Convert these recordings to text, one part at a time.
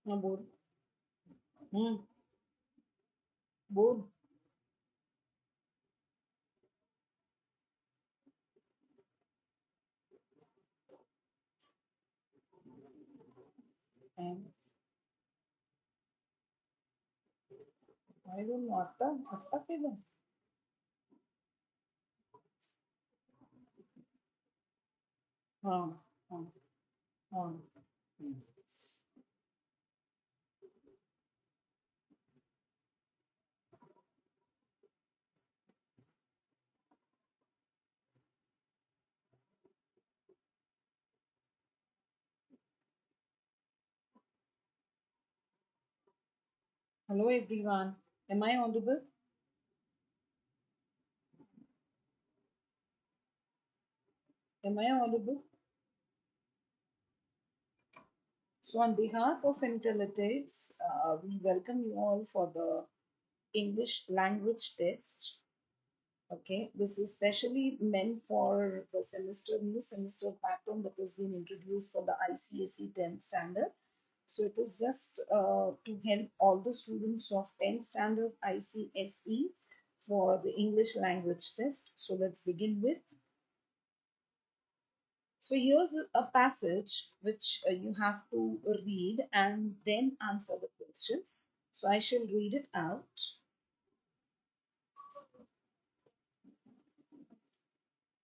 हाँ बोल। हम्म। बोल। And I don't know अट्टा अट्टा किधर? हाँ हाँ हाँ। हम्म। Hello everyone. Am I audible? Am I audible? So on behalf of Intelletics, we welcome you all for the English language test. Okay, this is specially meant for the new semester pattern that has been introduced for the ICSE 10th standard. So it is just to help all the students of 10th standard ICSE for the English language test. So let's begin with. So here's a passage which you have to read and then answer the questions. So I shall read it out.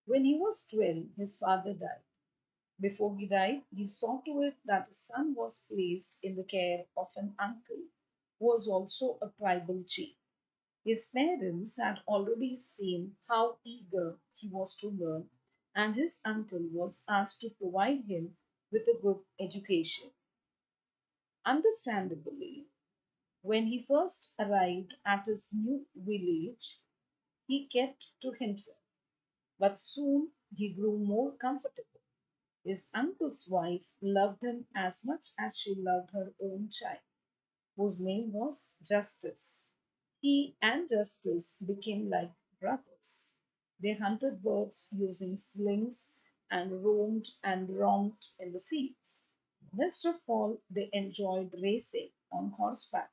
When he was 12, his father died. Before he died, he saw to it that his son was placed in the care of an uncle who was also a tribal chief. His parents had already seen how eager he was to learn, and his uncle was asked to provide him with a good education. Understandably, when he first arrived at his new village, he kept to himself, but soon he grew more comfortable. His uncle's wife loved him as much as she loved her own child, whose name was Justice. He and Justice became like brothers. They hunted birds using slings and roamed and romped in the fields. Best of all, they enjoyed racing on horseback.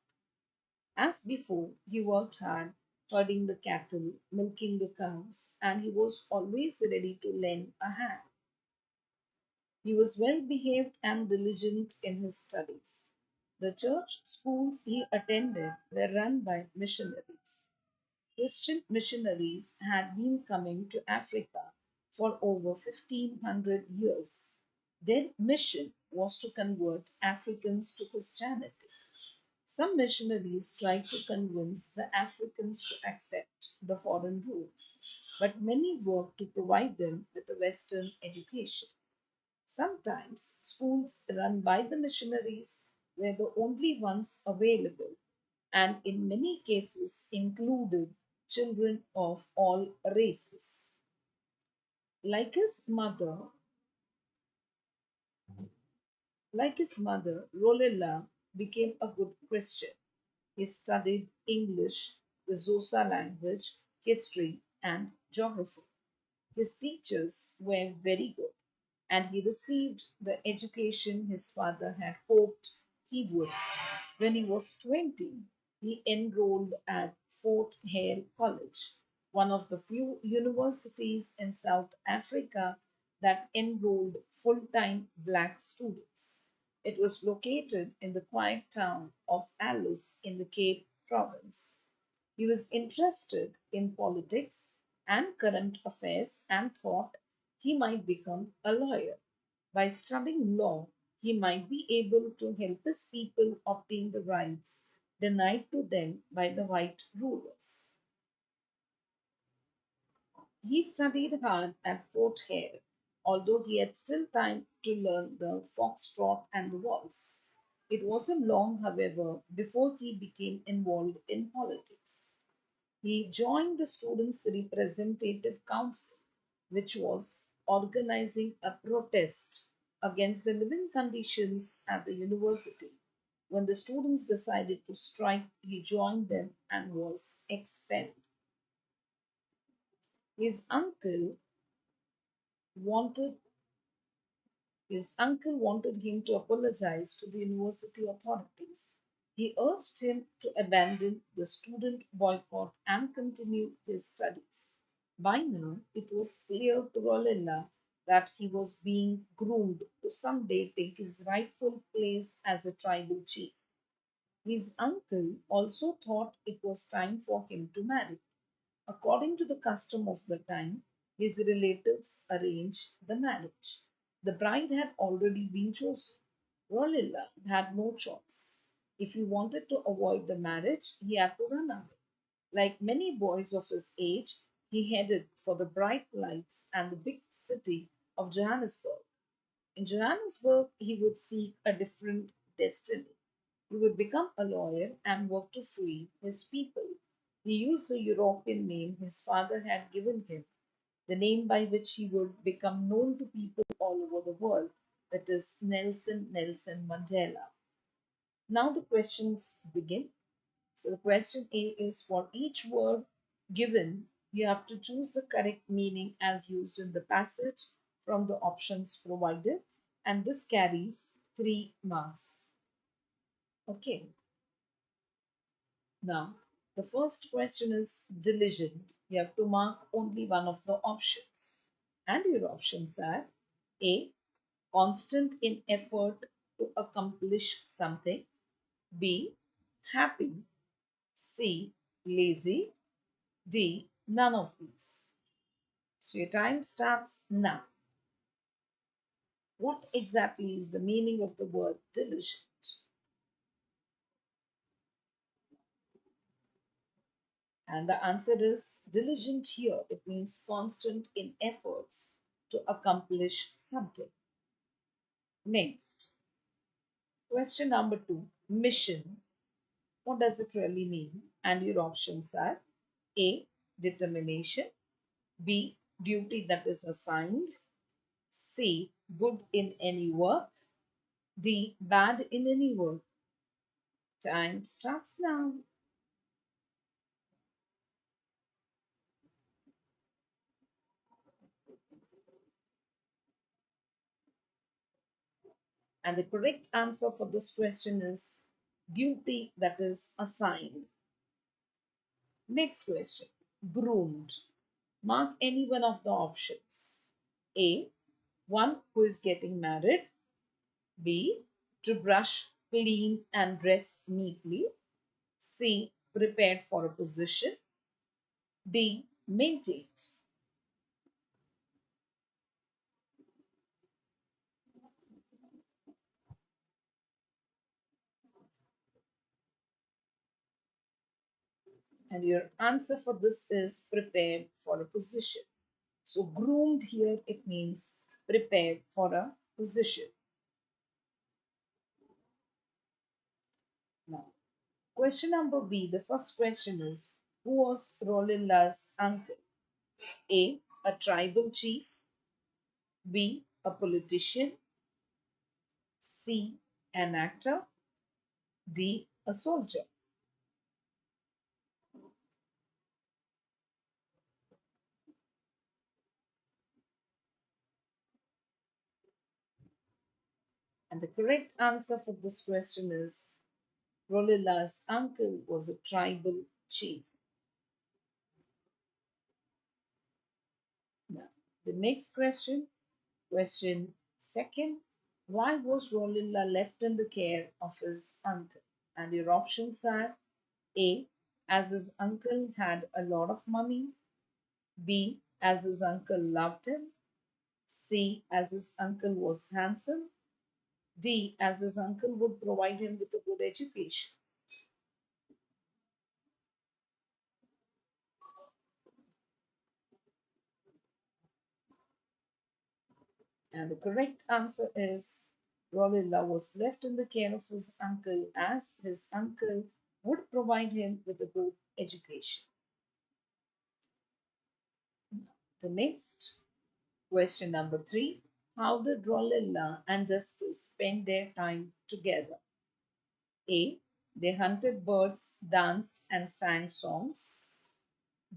As before, he worked hard, herding the cattle, milking the cows, and he was always ready to lend a hand. He was well behaved and diligent in his studies. The church schools he attended were run by missionaries. Christian missionaries had been coming to Africa for over 1500 years. Their mission was to convert Africans to Christianity. Some missionaries tried to convince the Africans to accept the foreign rule, but many worked to provide them with a Western education. Sometimes schools run by the missionaries were the only ones available, and in many cases included children of all races. Like his mother, like his mother, Rolella became a good Christian. He studied English, the Xhosa language, history, and geography. His teachers were very good, and he received the education his father had hoped he would. When he was 20, he enrolled at Fort Hare College, one of the few universities in South Africa that enrolled full time black students. It was located in the quiet town of Alice in the Cape Province. He was interested in politics and current affairs and thought he might become a lawyer. By studying law, he might be able to help his people obtain the rights denied to them by the white rulers. He studied hard at Fort Hare, although he had still time to learn the foxtrot and the waltz. It wasn't long, however, before he became involved in politics. He joined the Students' Representative Council, which was organizing a protest against the living conditions at the university. When the students decided to strike, he joined them and was expelled. His uncle wanted His uncle wanted him to apologize to the university authorities. He urged him to abandon the student boycott and continue his studies. By now, it was clear to Rolella that he was being groomed to someday take his rightful place as a tribal chief. His uncle also thought it was time for him to marry. According to the custom of the time, his relatives arranged the marriage. The bride had already been chosen. Rolilla had no choice. If he wanted to avoid the marriage, he had to run away. Like many boys of his age, he headed for the bright lights and the big city of Johannesburg. In Johannesburg, he would seek a different destiny. He would become a lawyer and work to free his people. He used a European name his father had given him, the name by which he would become known to people all over the world, that is Nelson Mandela. Now the questions begin. So the question A is for each word given, you have to choose the correct meaning as used in the passage from the options provided, and this carries 3 marks. Okay. Now, the first question is diligent. You have to mark only one of the options. And your options are A. Constant in effort to accomplish something. B. Happy. C. Lazy. D. None of these. So your time starts now. What exactly is the meaning of the word diligent? And the answer is diligent here. It means constant in efforts to accomplish something. Next, question number 2, mission. What does it really mean? And your options are A. Determination. B. Duty that is assigned. C. Good in any work. D. Bad in any work. Time starts now. And the correct answer for this question is duty that is assigned. Next question. Groomed. Mark any one of the options. A. One who is getting married. B. To brush, clean, and dress neatly. C. Prepared for a position. D. Maintained. And your answer for this is prepared for a position. So groomed here, it means prepared for a position. Now, question number B, the first question is, who was Rolilla's uncle? A. A tribal chief. B. A politician. C. An actor. D. A soldier. And the correct answer for this question is Rolilla's uncle was a tribal chief. Now, the next question, question second. Why was Rolilla left in the care of his uncle? And your options are A, as his uncle had a lot of money, B, as his uncle loved him, C, as his uncle was handsome, D, as his uncle would provide him with a good education. And the correct answer is Rolilla was left in the care of his uncle as his uncle would provide him with a good education. The next question number 3. How did Rolilla and Justice spend their time together? A. They hunted birds, danced, and sang songs.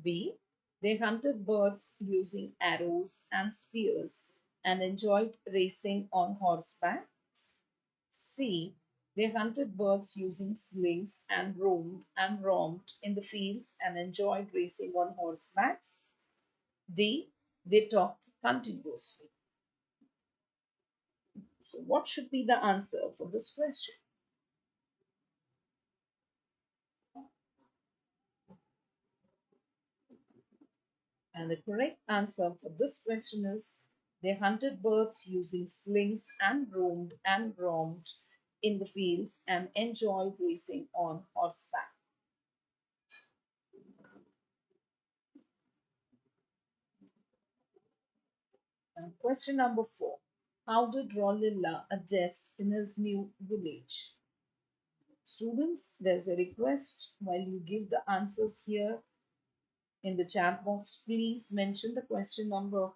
B. They hunted birds using arrows and spears and enjoyed racing on horseback. C. They hunted birds using slings and roamed in the fields and enjoyed racing on horsebacks. D. They talked continuously. So, what should be the answer for this question? And the correct answer for this question is they hunted birds using slings and roamed in the fields and enjoyed racing on horseback. And question number 4. How did Rolilla adjust in his new village? Students, there's a request while you give the answers here in the chat box, please mention the question number.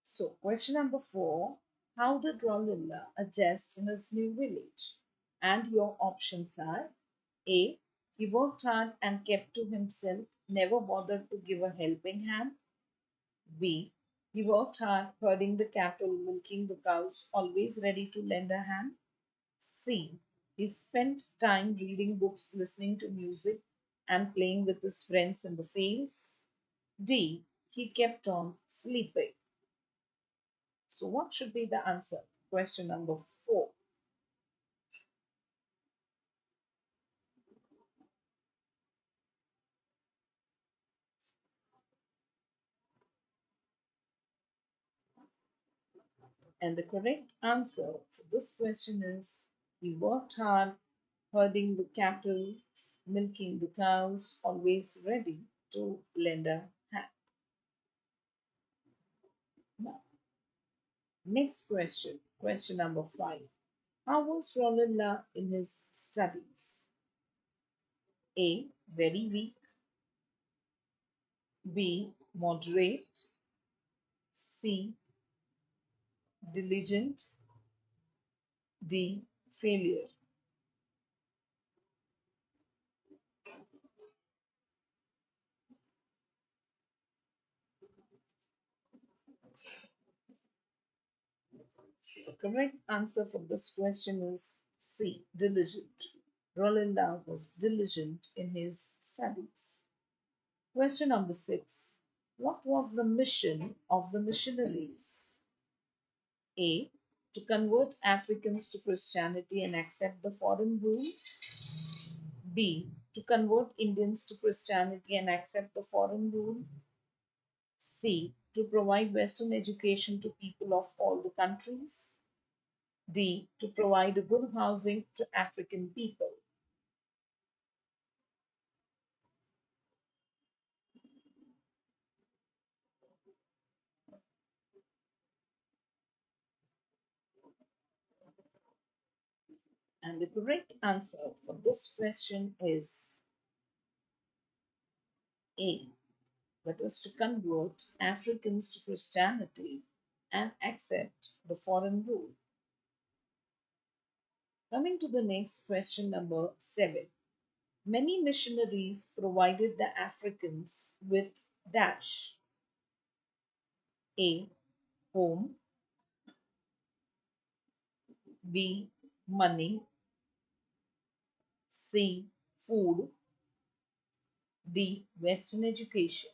So, question number 4. How did Rolilla adjust in his new village? And your options are A. He worked hard and kept to himself, never bothered to give a helping hand. B. He worked hard, herding the cattle, milking the cows, always ready to lend a hand. C. He spent time reading books, listening to music, and playing with his friends in the fields. D. He kept on sleeping. So, what should be the answer? Question number 4. And the correct answer for this question is he worked hard, herding the cattle, milking the cows, always ready to lend a hand. Now, next question, question number 5. How was Rolilla in his studies? A. Very weak. B. Moderate. C. Diligent. D. Failure. So the correct answer for this question is C. Diligent. Rolilla was diligent in his studies. Question number 6. What was the mission of the missionaries? A. To convert Africans to Christianity and accept the foreign rule. B. To convert Indians to Christianity and accept the foreign rule. C. To provide Western education to people of all the countries. D. To provide a good housing to African people. And the correct answer for this question is A. That is to convert Africans to Christianity and accept the foreign rule. Coming to the next question, number 7. Many missionaries provided the Africans with dash. A. Home. B. Money. C. Food. D. Western education.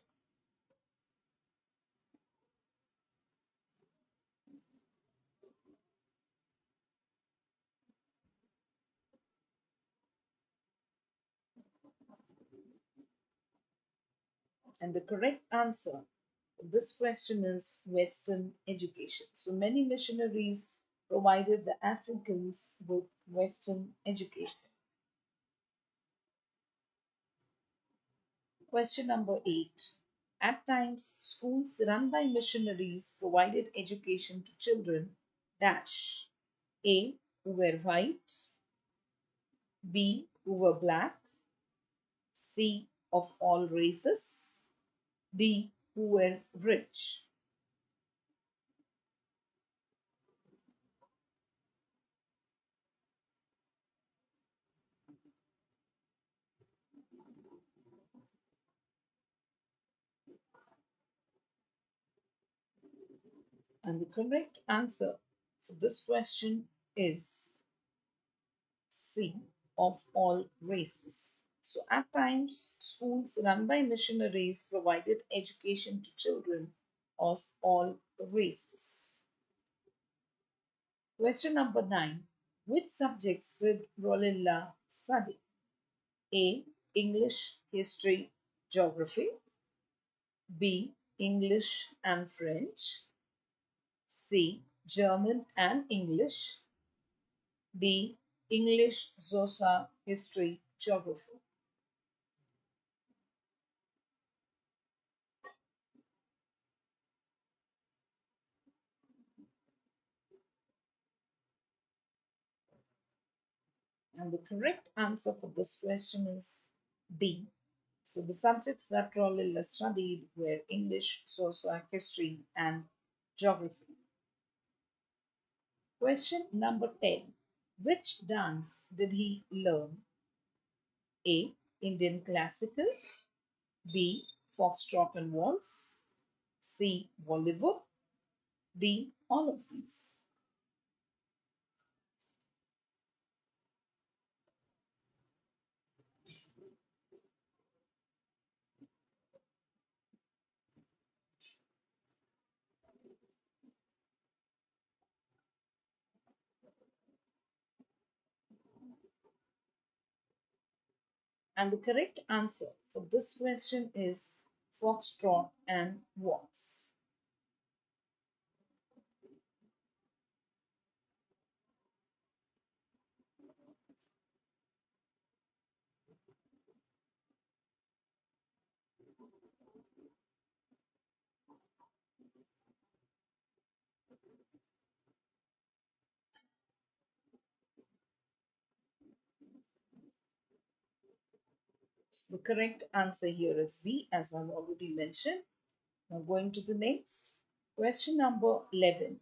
And the correct answer for this question is Western education. So many missionaries provided the Africans with Western education. Question number 8. At times, schools run by missionaries provided education to children dash A. Who were white, B. Who were black, C. Of all races, D. Who were rich. And the correct answer for this question is C. Of all races. So at times, schools run by missionaries provided education to children of all races. Question number 9. Which subjects did Rolilla study? A. English, History, Geography. B. English and French. C. German and English. D. English, Xhosa, History, Geography. And the correct answer for this question is D. So the subjects that Rolilla studied were English, Xhosa, History, and Geography. Question number 10. Which dance did he learn? A. Indian classical. B. Foxtrot and waltz. C. Bollywood. D. All of these. And the correct answer for this question is Foxtrot and waltz. The correct answer here is B, as I've already mentioned. Now going to the next. Question number 11.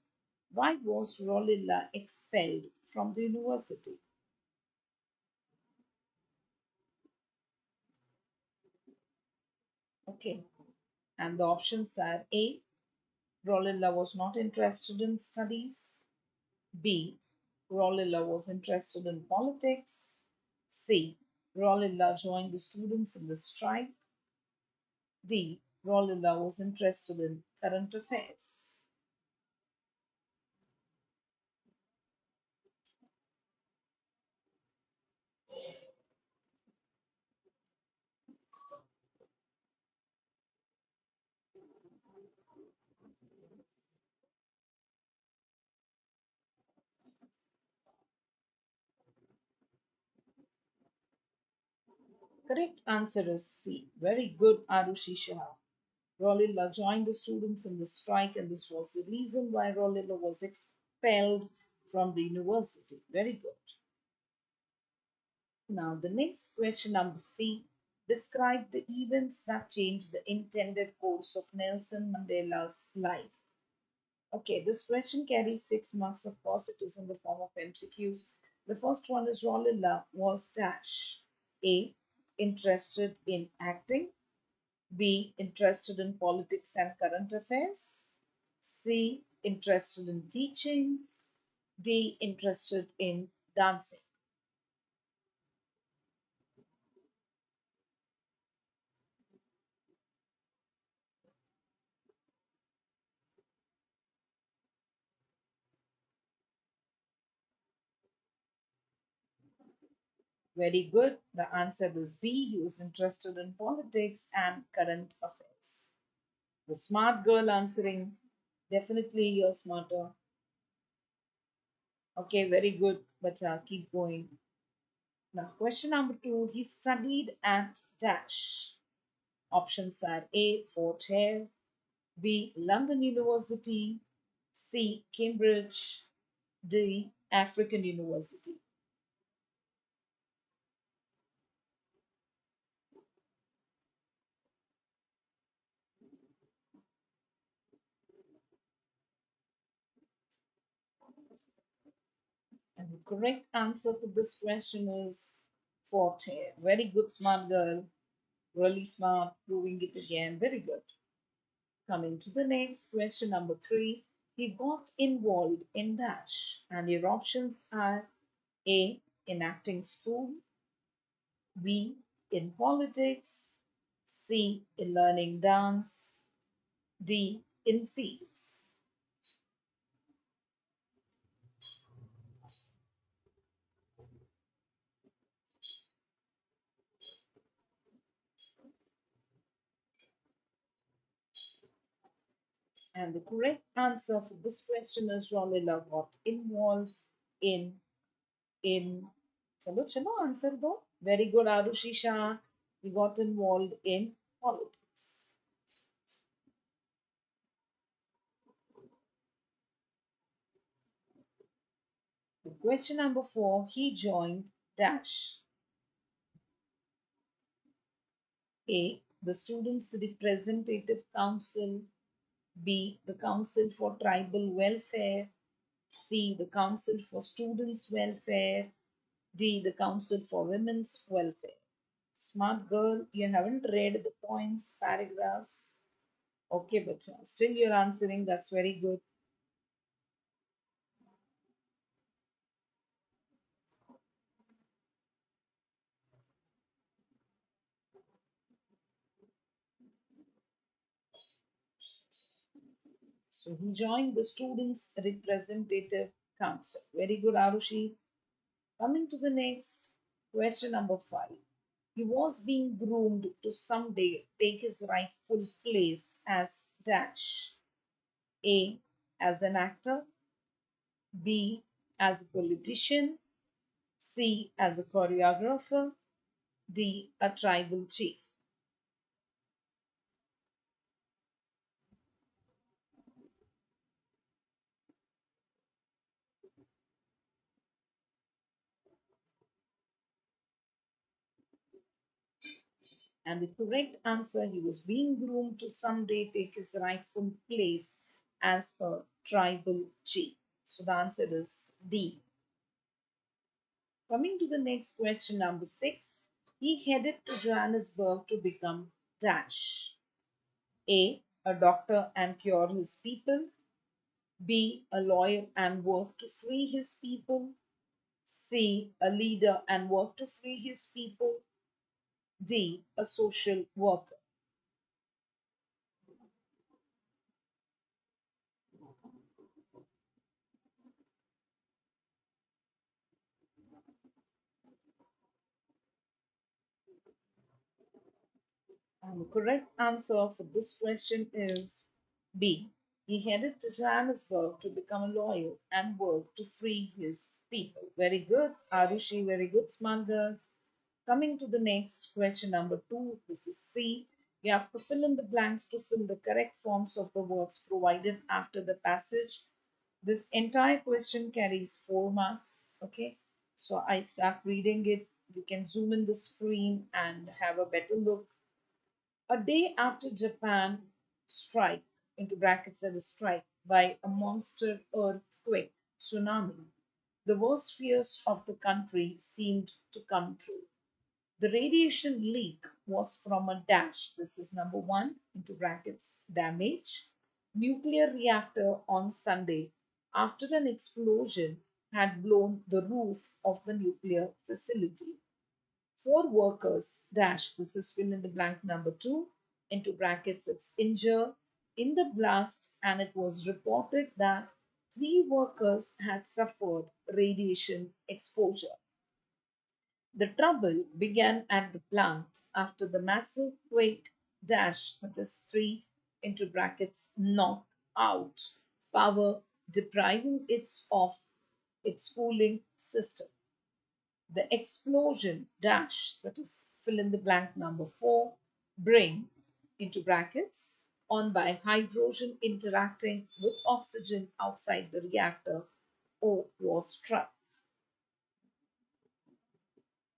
Why was Rolilla expelled from the university? Okay. And the options are A. Rolilla was not interested in studies. B. Rolilla was interested in politics. C. Rolilla joined the students in the strike. D. Rolilla was interested in current affairs. Correct answer is C. Very good, Arushi Shah. Rolilla joined the students in the strike, and this was the reason why Rolilla was expelled from the university. Very good. Now, the next question, number C. Describe the events that changed the intended course of Nelson Mandela's life. Okay, this question carries 6 marks. Of course, it is in the form of MCQs. The first one is Rolilla was dash. A. Interested in acting. B. Interested in politics and current affairs. C. Interested in teaching. D. Interested in dancing. Very good. The answer is B. He was interested in politics and current affairs. politics. The smart girl answering, definitely you're smarter. Okay, very good, bacha. Keep going. Now, question number 2. He studied at dash. Options are A. Fort Hare, B. London University, C. Cambridge, D. African University. And the correct answer for this question is Fort Hare. Very good, smart girl. Really smart, proving it again. Very good. Coming to the next question number 3. He got involved in dash. And your options are A. In acting school, B. In politics, C. In learning dance, D. In fields. And the correct answer for this question is Rolila got involved in in chalo chalo answer do. Very good, Arushi Shah. He got involved in politics. The question number 4. He joined dash. A. The Students' Representative Council. B. The Council for Tribal Welfare. C. The Council for Students' Welfare. D. The Council for Women's Welfare. Smart girl, you haven't read the points, paragraphs. Okay, but still you're answering. That's very good. So he joined the Students' Representative Council. Very good, Arushi. Coming to the next question number 5. He was being groomed to someday take his rightful place as dash. A. As an actor. B. As a politician. C. As a choreographer. D. A tribal chief. And the correct answer, he was being groomed to someday take his rightful place as a tribal chief. So the answer is D. Coming to the next question, number 6. He headed to Johannesburg to become dash. A. A doctor and cure his people. B. A lawyer and work to free his people. C. A leader and work to free his people. D. A social worker. And the correct answer for this question is B. He headed to Johannesburg to become a lawyer and work to free his people. Very good, Arushi, very good, smart girl. Coming to the next question, number 2. This is C. You have to fill in the blanks to fill the correct forms of the words provided after the passage. This entire question carries 4 marks. Okay, so I start reading it. You can zoom in the screen and have a better look. A day after Japan strike, into brackets at a strike, by a monster earthquake, tsunami, the worst fears of the country seemed to come true. The radiation leak was from a dash. This is number 1, into brackets, damage. Nuclear reactor on Sunday after an explosion had blown the roof of the nuclear facility. 4 workers dash, this is fill in the blank number 2, into brackets it's injured in the blast, and it was reported that 3 workers had suffered radiation exposure. The trouble began at the plant after the massive quake dash, that is 3 into brackets, knock out, power, depriving it of its cooling system. The explosion dash, that is fill in the blank number 4, bring into brackets, on by hydrogen interacting with oxygen outside the reactor, O was struck.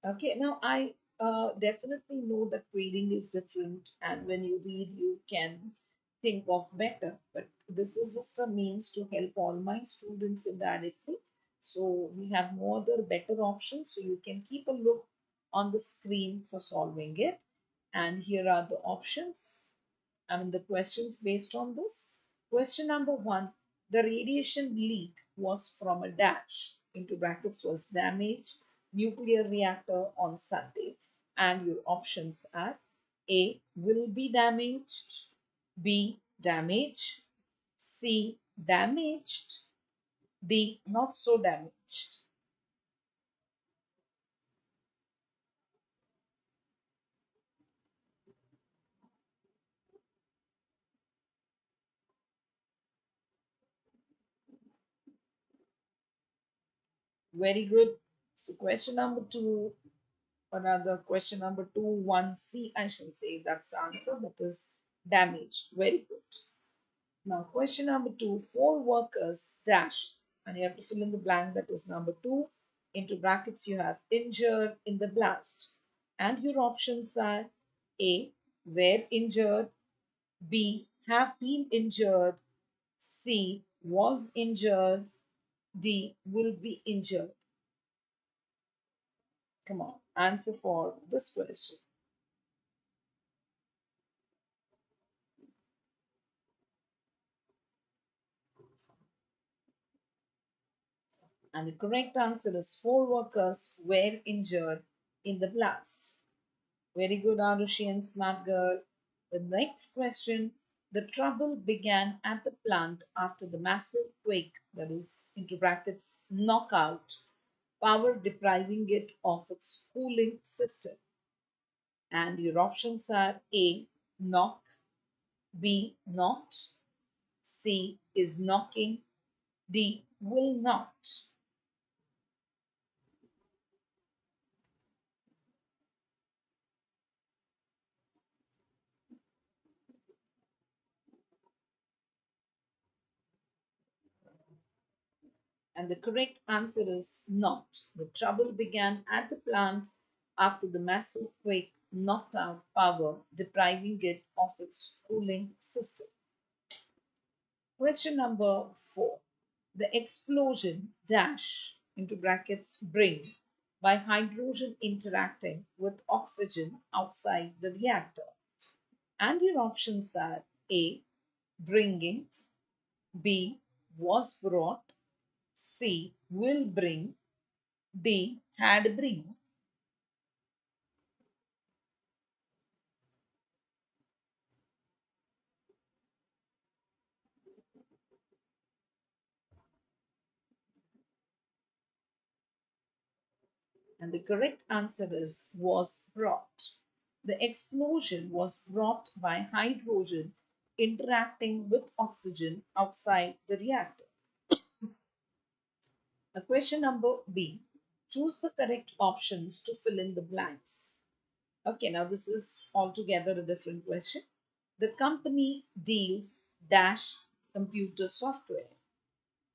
Okay, now I definitely know that reading is different, and when you read, you can think of better. But this is just a means to help all my students indirectly. So we have no other better options. So you can keep a look on the screen for solving it. And here are the options. The questions based on this. Question number 1, the radiation leak was from a dash, into brackets, was damaged nuclear reactor on Sunday. And your options are A, will be damaged, B, damage, C, damaged, D, not so damaged. Very good. So question number 2, another question number 2, 1C, I shall say that's the answer, that is damaged. Very good. Now question number 2, 4 workers dash, and you have to fill in the blank, that is number 2, into brackets you have injured in the blast. And your options are A, were injured, B, have been injured, C, was injured, D, will be injured. Come on, answer for this question. And the correct answer is 4 workers were injured in the blast. Very good, Arushi and smart girl. The next question. The trouble began at the plant after the massive quake, that is, into brackets, knockout, power depriving it of its cooling system. And your options are A, knock, B, not, C, is knocking, D, will not. And the correct answer is not. The trouble began at the plant after the massive quake knocked out power, depriving it of its cooling system. Question number 4. The explosion dash, into brackets, bring, by hydrogen interacting with oxygen outside the reactor. And your options are A, bringing, B, was brought, C, will bring, D, had bring. And the correct answer is was brought. The explosion was brought by hydrogen interacting with oxygen outside the reactor. Question number B. Choose the correct options to fill in the blanks. Okay, now this is altogether a different question. The company deals dash computer software.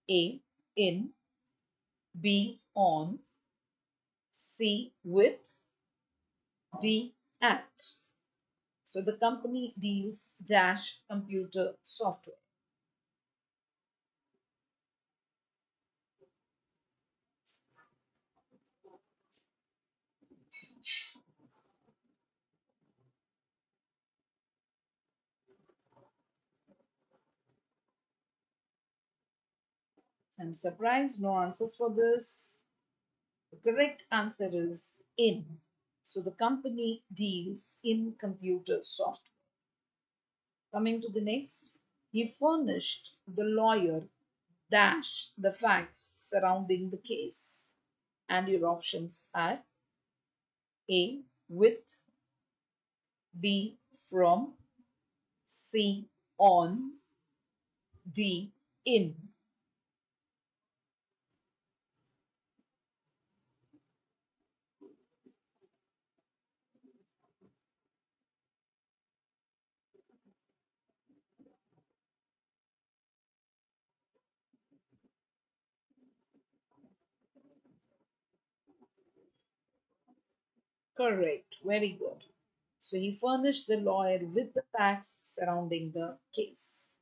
A, in, B, on, C, with, D, at. So the company deals dash computer software. I'm surprised, no answers for this. The correct answer is in. So the company deals in computer software. Coming to the next, he furnished the lawyer dash the facts surrounding the case. And your options are A, with, B, from, C. On, D. In. Correct. Very good. So he furnished the lawyer with the facts surrounding the case.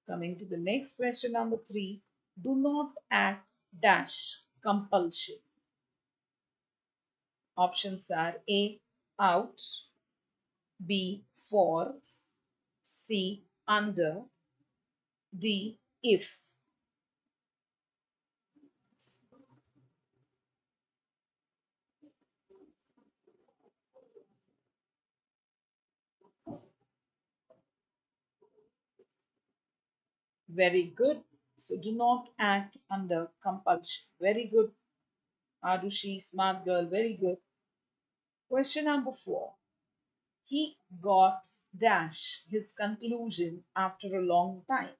Coming to the next question, number 3. Do not act dash compulsion. Options are A. Out, B. For, C. Under, D. If. Very good. So do not act under compulsion. Very good. Arushi, smart girl. Very good. Question number 4. He got dash his conclusion after a long time.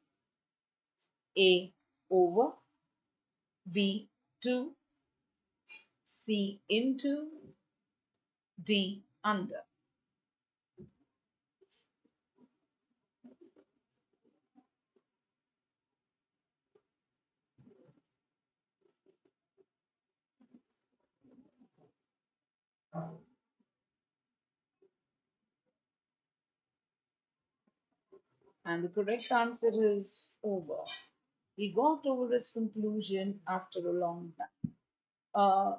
A. Over, B. To, C. Into, D. Under. And the correct answer is over. He got over his conclusion after a long time. Uh,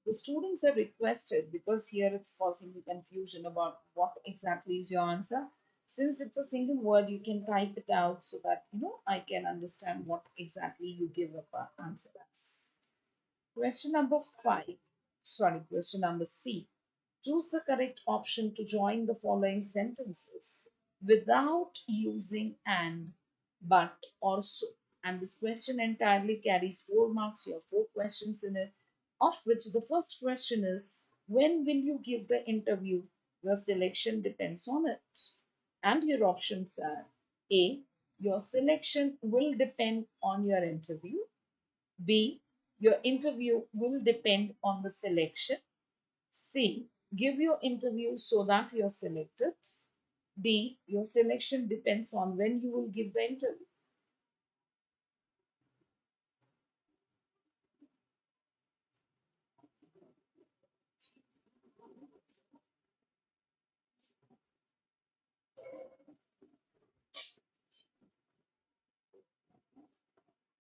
the students are requested, because here it's causing the confusion about what exactly is your answer. Since it's a single word, you can type it out so that I can understand what exactly you give up an answer as. Question number 5. Sorry, question number C. Choose the correct option to join the following sentences without using and, but, or so. And this question entirely carries 4 marks. You have 4 questions in it, of which the first question is, when will you give the interview? Your selection depends on it. And your options are A. Your selection will depend on your interview. B. Your interview will depend on the selection. C. Give your interview so that you're selected. D. Your selection depends on when you will give the interview.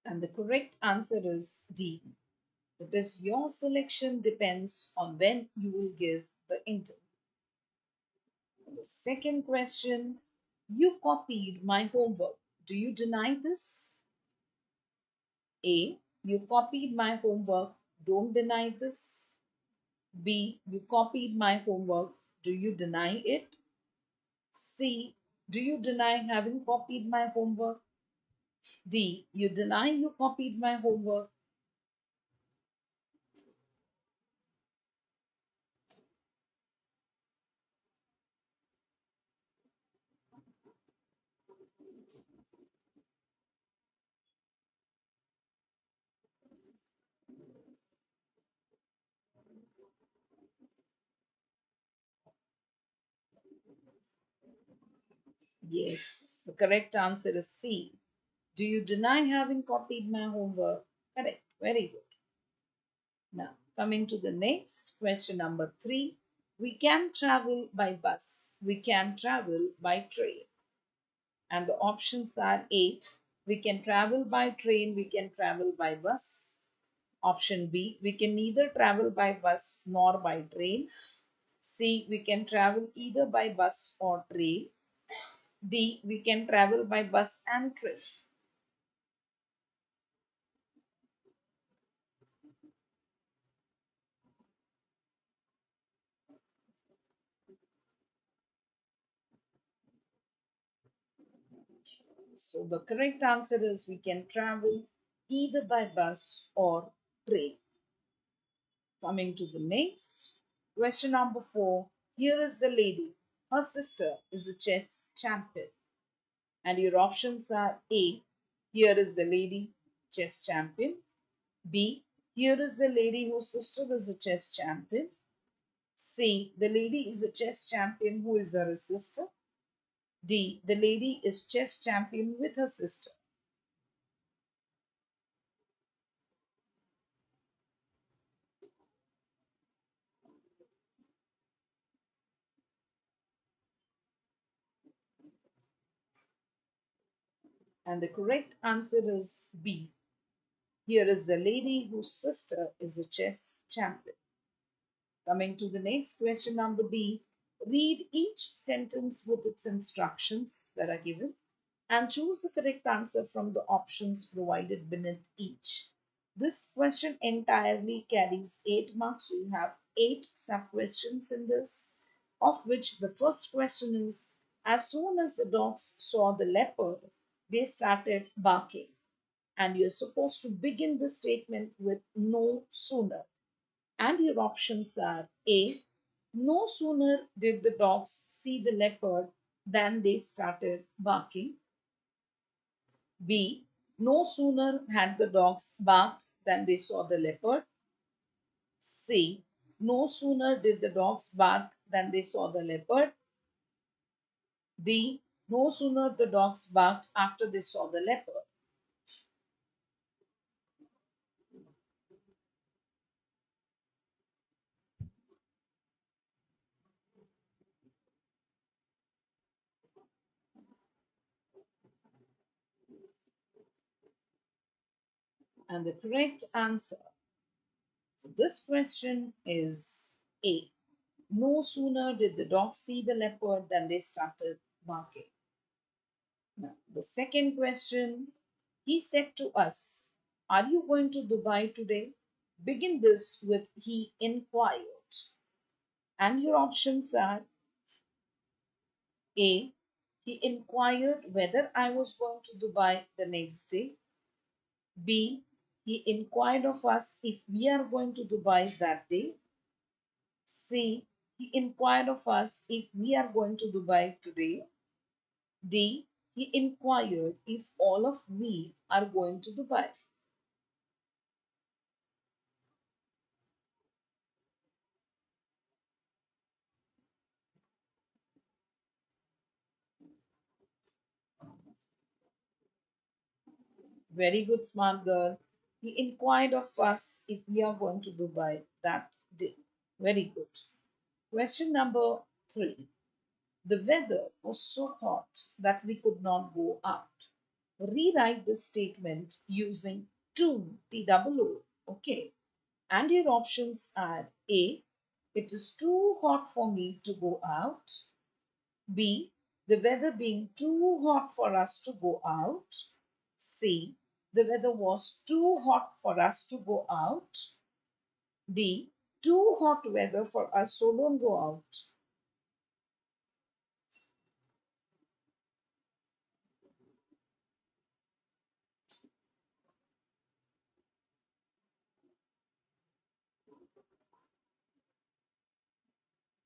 And the correct answer is D. That is, your selection depends on when you will give the interview. The second question, you copied my homework. Do you deny this? A. You copied my homework. Don't deny this. B. You copied my homework. Do you deny it? C. Do you deny having copied my homework? D. You deny you copied my homework. Yes, the correct answer is C. Do you deny having copied my homework? Correct. Very good. Now, coming to the next question, number 3. We can travel by bus. We can travel by train. And the options are A. We can travel by train. We can travel by bus. Option B. We can neither travel by bus nor by train. C. We can travel either by bus or train. D. We can travel by bus and train. So the correct answer is we can travel either by bus or train. Coming to the next question, number 4. Here is the lady. her sister is a chess champion. And your options are A, here is the lady chess champion. B, here is the lady whose sister is a chess champion. C, the lady is a chess champion who is her sister. D, the lady is chess champion with her sister. And the correct answer is B. Here is the lady whose sister is a chess champion. Coming to the next question, number D. Read each sentence with its instructions that are given and choose the correct answer from the options provided beneath each. This question entirely carries 8 marks. So you have 8 sub-questions in this, of which the first question is, as soon as the dogs saw the leopard, they started barking. And you're supposed to begin the statement with no sooner. And your options are A, no sooner did the dogs see the leopard than they started barking. B, no sooner had the dogs barked than they saw the leopard. C, no sooner did the dogs bark than they saw the leopard. D, no sooner the dogs barked after they saw the leopard. And the correct answer for this question is A. No sooner did the dogs see the leopard than they started barking. Now, the second question, he said to us, are you going to Dubai today? Begin this with he inquired. And your options are A. He inquired whether I was going to Dubai the next day. B. He inquired of us if we are going to Dubai that day. C. He inquired of us if we are going to Dubai today. D. He inquired if all of we are going to Dubai. Very good, smart girl. He inquired of us if we are going to Dubai that day. Very good. Question number 3. The weather was so hot that we could not go out. Rewrite the statement using to, T-double-O. Okay. And your options are A. It is too hot for me to go out. B. The weather being too hot for us to go out. C. The weather was too hot for us to go out. D. Too hot weather for us, so don't go out.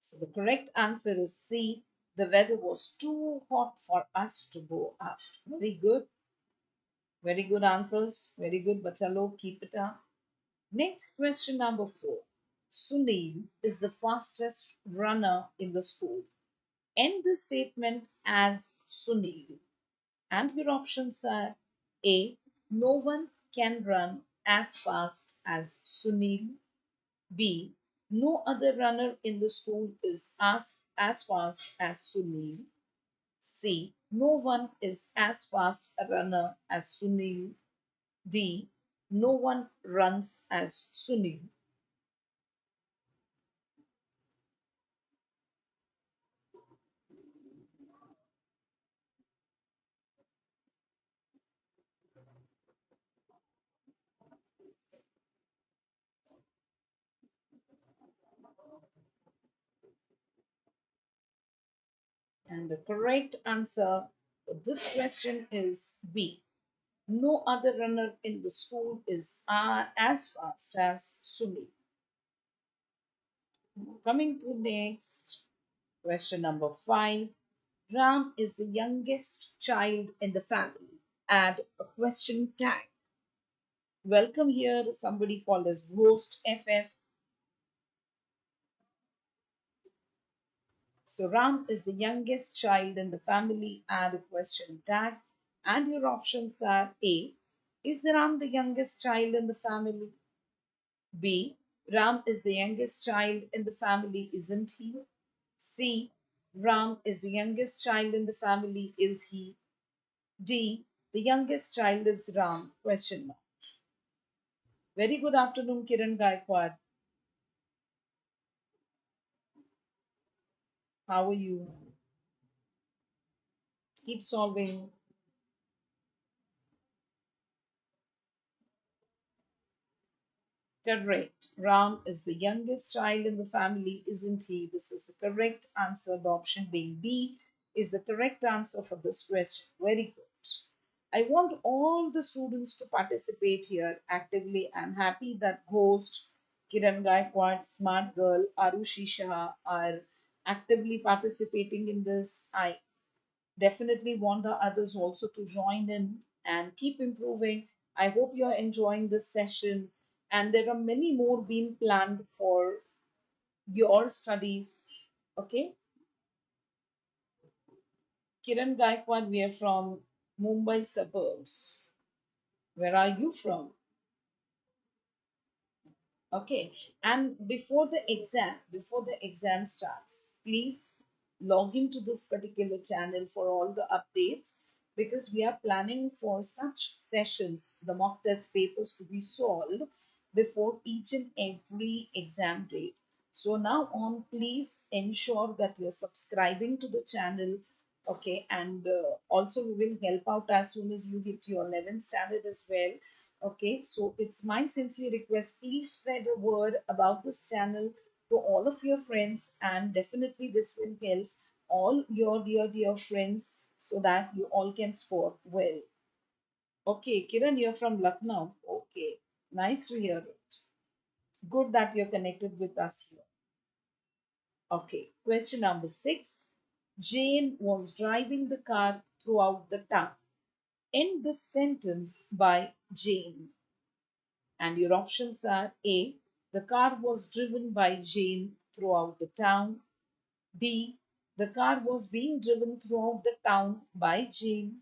So the correct answer is C. The weather was too hot for us to go out. Very good. Very good answers. Very good, Bachalo. Keep it up. Next question number 4. Sunil is the fastest runner in the school. End the statement as Sunil. And your options are A. No one can run as fast as Sunil. B. No other runner in the school is as fast as Sunil. C. No one is as fast a runner as Sunil. D. No one runs as Sunil. And the correct answer for this question is B. No other runner in the school is as fast as Sunil. Coming to next. Question number 5. Ram is the youngest child in the family. Add a question tag. Welcome here, somebody called as Ghost FF. So Ram is the youngest child in the family. Add a question tag. And your options are A. Is Ram the youngest child in the family? B. Ram is the youngest child in the family, isn't he? C. Ram is the youngest child in the family, is he? D. The youngest child is Ram? Question mark. Very good afternoon, Kiran Gaikwad. How are you? Keep solving. Correct. Ram is the youngest child in the family, isn't he? This is the correct answer. The option being B is the correct answer for this question. Very good. I want all the students to participate here actively. I'm happy that Ghost, Kiran Gaikwad, Smart Girl, Arushi Shah are actively participating in this. I definitely want the others also to join in and keep improving. I hope you're enjoying this session, and there are many more being planned for your studies. Okay, Kiran Gaikwad, we are from Mumbai suburbs. Where are you from? Okay, and before the exam starts, please log into this particular channel for all the updates, because we are planning for such sessions, the mock test papers to be solved before each and every exam date. So now on, please ensure that you're subscribing to the channel. Okay, and also we will help out as soon as you hit your 11th standard as well. Okay, so it's my sincere request, please spread a word about this channel to all of your friends, and definitely this will help all your dear friends so that you all can score well. Okay, Kiran, you're from Lucknow. Okay, nice to hear it. Good that you're connected with us here. Okay, question number 6. Jane was driving the car throughout the town. End this sentence by Jane. And your options are A. The car was driven by Jane throughout the town. B. The car was being driven throughout the town by Jane.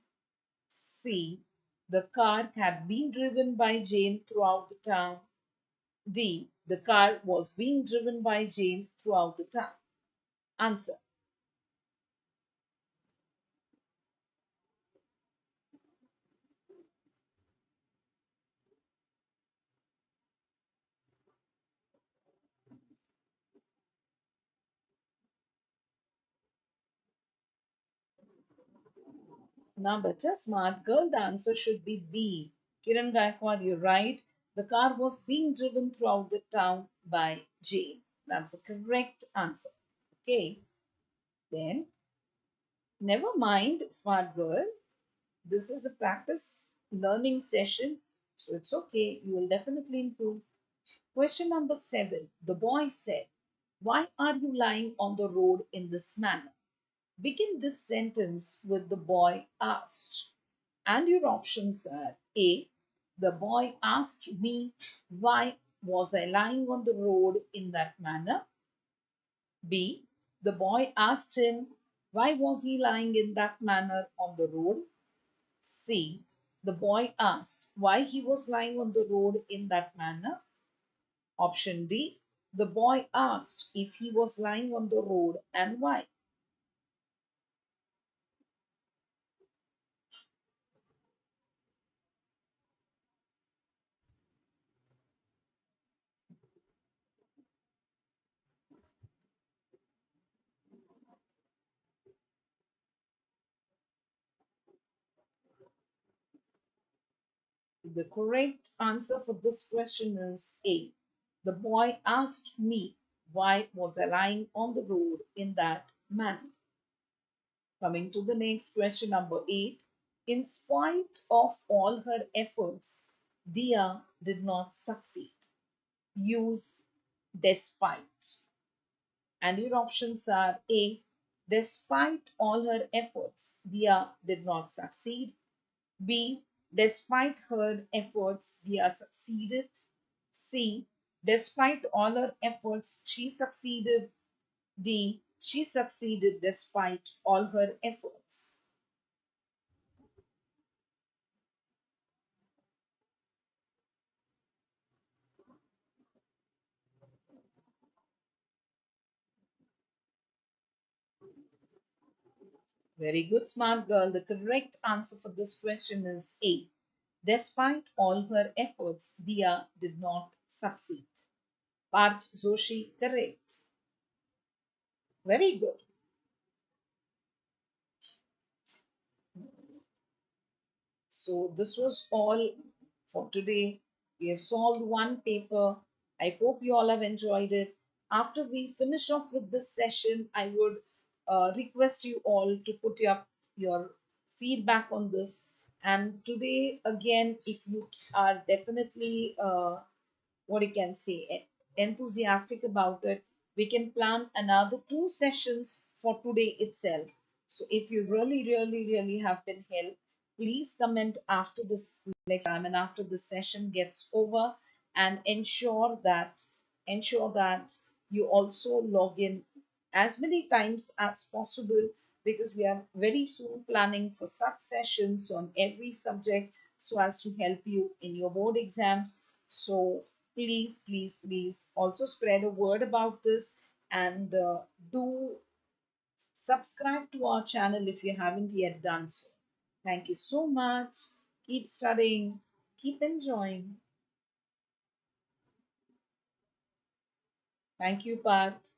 C. The car had been driven by Jane throughout the town. D. The car was being driven by Jane throughout the town. Answer. Now, better smart girl, the answer should be B. Kiran Gaikwad, you're right. The car was being driven throughout the town by Jane. That's the correct answer. Okay, then never mind, smart girl. This is a practice learning session, so it's okay. You will definitely improve. Question number 7. The boy said, "Why are you lying on the road in this manner?" Begin this sentence with the boy asked. And your options are A. The boy asked me, "Why was I lying on the road in that manner?" B. The boy asked him, "Why was he lying in that manner on the road?" C. The boy asked why he was lying on the road in that manner. Option D. The boy asked if he was lying on the road and why. The correct answer for this question is A. The boy asked me why was I lying on the road in that manner. Coming to the next question, number 8. In spite of all her efforts, Dia did not succeed. Use despite. And your options are A. Despite all her efforts, Dia did not succeed. B. Despite her efforts, Dia succeeded. C. Despite all her efforts, she succeeded. D. She succeeded despite all her efforts. Very good, smart girl. The correct answer for this question is A. Despite all her efforts, Dia did not succeed. Parth Joshi, correct. Very good. So this was all for today. We have solved one paper. I hope you all have enjoyed it. After we finish off with this session, I would request you all to put up your feedback on this. And today, again, if you are definitely what you can say enthusiastic about it, we can plan another two sessions for today itself. So if you really have been helped, please comment after this lecture and after the session gets over, and ensure that you also log in as many times as possible, because we are very soon planning for such sessions on every subject so as to help you in your board exams. So please also spread a word about this, and do subscribe to our channel if you haven't yet done so. Thank you so much. Keep studying, keep enjoying. Thank you, Parth.